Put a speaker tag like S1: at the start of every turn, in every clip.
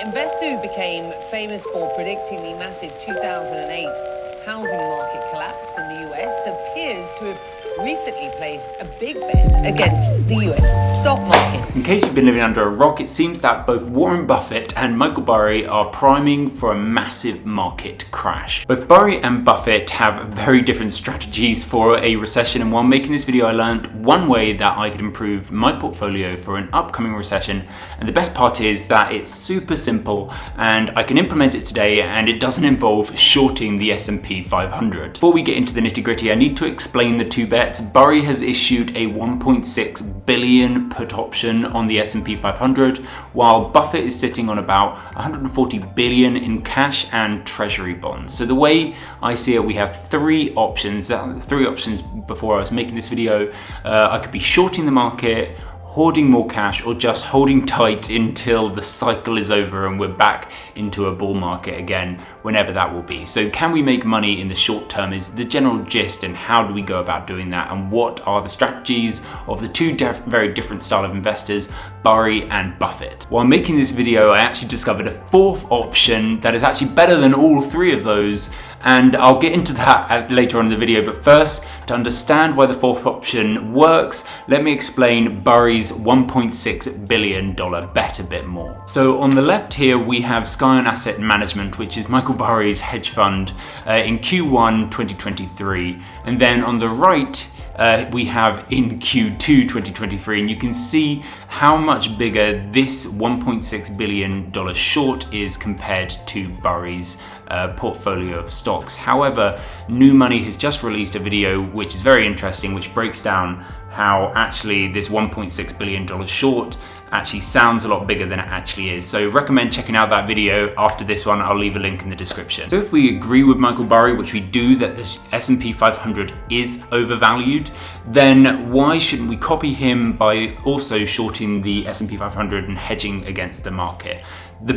S1: investor who became famous for predicting the massive 2008 housing market collapse in the US appears to have recently placed a big bet against the US stock market.
S2: In case you've been living under a rock, it seems that both Warren Buffett and Michael Burry are priming for a massive market crash. Both Burry and Buffett have very different strategies for a recession, and while making this video I learned one way that I could improve my portfolio for an upcoming recession, and the best part is that it's super simple and I can implement it today and it doesn't involve shorting the S&P 500. Before we get into the nitty-gritty, I need to explain the two bets. Burry has issued a 1.6 billion put option on the S&P 500, while Buffett is sitting on about 140 billion in cash and treasury bonds. So the way I see it, we have three options. Before I was making this video. I could be shorting the market, hoarding more cash, or just holding tight until the cycle is over and we're back into a bull market again, whenever that will be. So can we make money in the short term is the general gist, and how do we go about doing that, and what are the strategies of the two very different style of investors, Burry and Buffett. While making this video, I actually discovered a fourth option that is actually better than all three of those, and I'll get into that later on in the video. But first, to understand why the fourth option works, let me explain Burry's $1.6 billion bet a bit more. So on the left here, we have Scion Asset Management, which is Michael Burry's hedge fund in Q1 2023. And then on the right, we have in Q2 2023, and you can see how much bigger this $1.6 billion short is compared to Burry's portfolio of stocks. However, New Money has just released a video which is very interesting, which breaks down how actually this $1.6 billion short actually sounds a lot bigger than it actually is. So recommend checking out that video after this one. I'll leave a link in the description. So if we agree with Michael Burry, which we do, that this S&P 500 is overvalued, then why shouldn't we copy him by also shorting the S&P 500 and hedging against the market?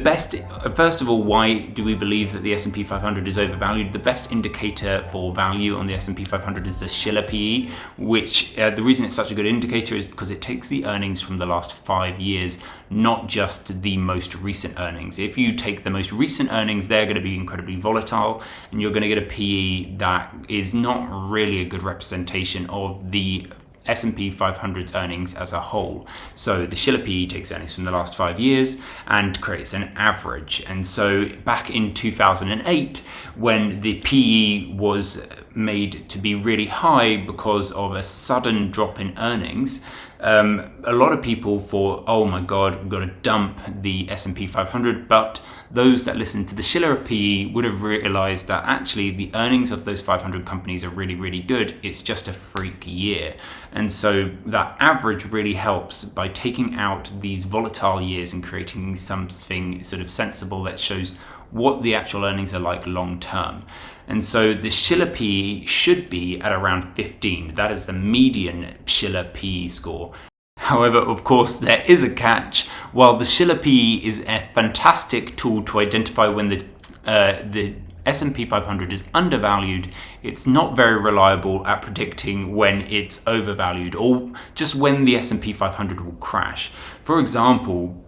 S2: First of all, why do we believe that the S&P 500 is overvalued? The best indicator for value on the S&P 500 is the 𝗱𝗀𝗄 PE, which the reason it's such a good indicator is because it takes the earnings from the last 5 years, not just the most recent earnings. If you take the most recent earnings, they're going to be incredibly volatile, and you're going to get a PE that is not really a good representation of the S&P 500's earnings as a whole. So the 𝗱𝗀𝗄 PE takes earnings from the last 5 years and creates an average. And so back in 2008, when the PE was made to be really high because of a sudden drop in earnings, a lot of people thought, oh my God, we've got to dump the S&P 500, but those that listened to the 𝗱𝗀𝗄 PE would have realized that actually the earnings of those 500 companies are really, really good. It's just a freak year. And so that average really helps by taking out these volatile years and creating something sort of sensible that shows what the actual earnings are like long term. And so the 𝗱𝗀𝗄 PE should be at around 15. That is the median 𝗱𝗀𝗄 PE score. However, of course, there is a catch. While the 𝗱𝗀𝗄 PE is a fantastic tool to identify when the S&P 500 is undervalued, it's not very reliable at predicting when it's overvalued or just when the S&P 500 will crash. For example,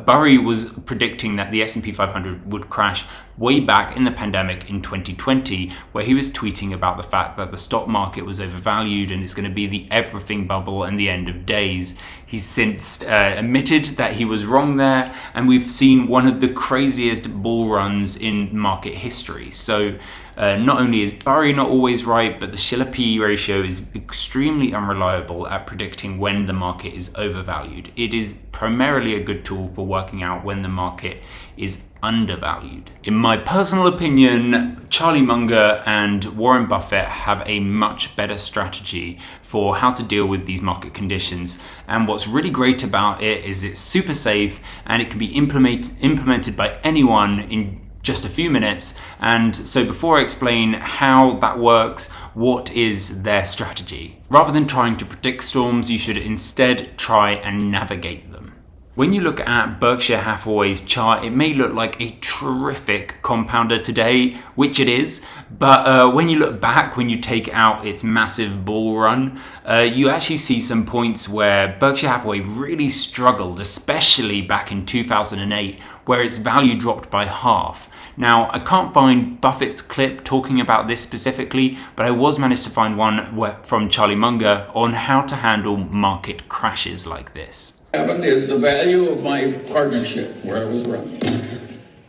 S2: Burry was predicting that the S&P 500 would crash way back in the pandemic in 2020, where he was tweeting about the fact that the stock market was overvalued and it's going to be the everything bubble and the end of days. He's since admitted that he was wrong there, and we've seen one of the craziest bull runs in market history. So not only is Burry not always right, but the 𝗱𝗀𝗄 PE ratio is extremely unreliable at predicting when the market is overvalued. It is primarily a good tool for working out when the market is undervalued. In my personal opinion, Charlie Munger and Warren Buffett have a much better strategy for how to deal with these market conditions. And what's really great about it is it's super safe and it can be implemented by anyone in just a few minutes. And so before I explain how that works, what is their strategy? Rather than trying to predict storms, you should instead try and navigate them. When you look at Berkshire Hathaway's chart, it may look like a terrific compounder today, which it is, but when you look back, when you take out its massive bull run, you actually see some points where Berkshire Hathaway really struggled, especially back in 2008, where its value dropped by half. Now, I can't find Buffett's clip talking about this specifically, but I was managed to find one from Charlie Munger on how to handle market crashes like this.
S3: What happened is the value of my partnership where I was running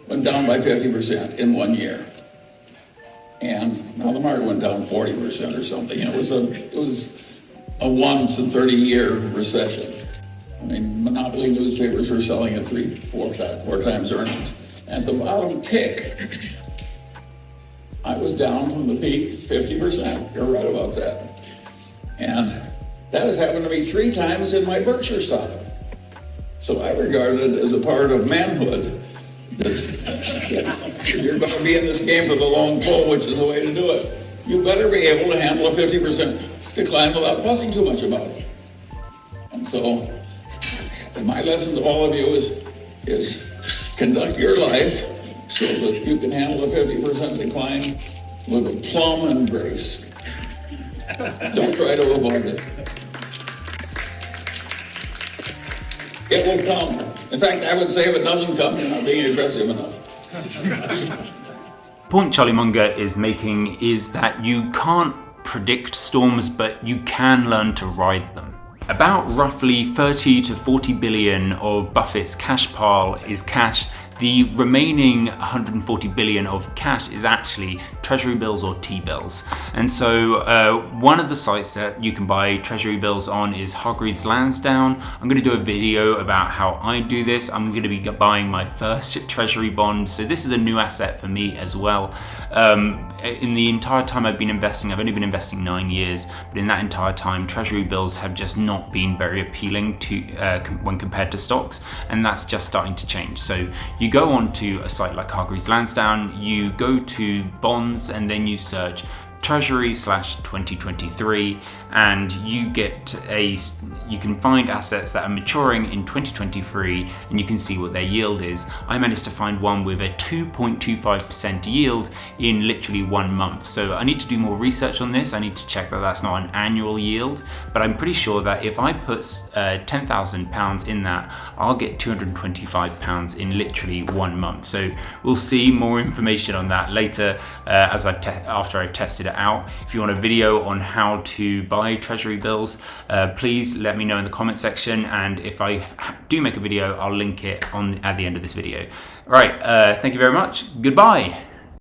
S3: went down by 50% in 1 year. And now the market went down 40% or something. It was a once in 30-year recession. I mean, monopoly newspapers were selling at 4 times earnings. At the bottom tick, I was down from the peak 50%. You're right about that. And that has happened to me 3 times in my Berkshire stock. So I regard it as a part of manhood that you're going to be in this game for the long pull, which is the way to do it. You better be able to handle a 50% decline without fussing too much about it. And so my lesson to all of you is conduct your life so that you can handle a 50% decline with a plum and grace. Don't try to avoid it. It will come. In fact, I would say if it doesn't come, you're not being aggressive enough.
S2: The point Charlie Munger is making is that you can't predict storms, but you can learn to ride them. About roughly 30 to 40 billion of Buffett's cash pile is cash. The remaining 140 billion of cash is actually treasury bills or T-bills. And so one of the sites that you can buy treasury bills on is Hargreaves Lansdown. I'm going to do a video about how I do this. I'm going to be buying my first treasury bond. So this is a new asset for me as well. In the entire time I've been investing, I've only been investing 9 years, but in that entire time, treasury bills have just not been very appealing to when compared to stocks, and that's just starting to change. So you go on to a site like Hargreaves Lansdown, you go to bonds, and then you search Treasury/2023, and you can find assets that are maturing in 2023, and you can see what their yield is. I managed to find one with a 2.25% yield in literally 1 month. So I need to do more research on this. I need to check that that's not an annual yield, but I'm pretty sure that if I put £10,000 in that, I'll get £225 in literally 1 month. So we'll see more information on that later after I've tested it out. If you want a video on how to buy treasury bills, please let me know in the comment section, and if I do make a video, I'll link it at the end of this video. All right, thank you very much. Goodbye.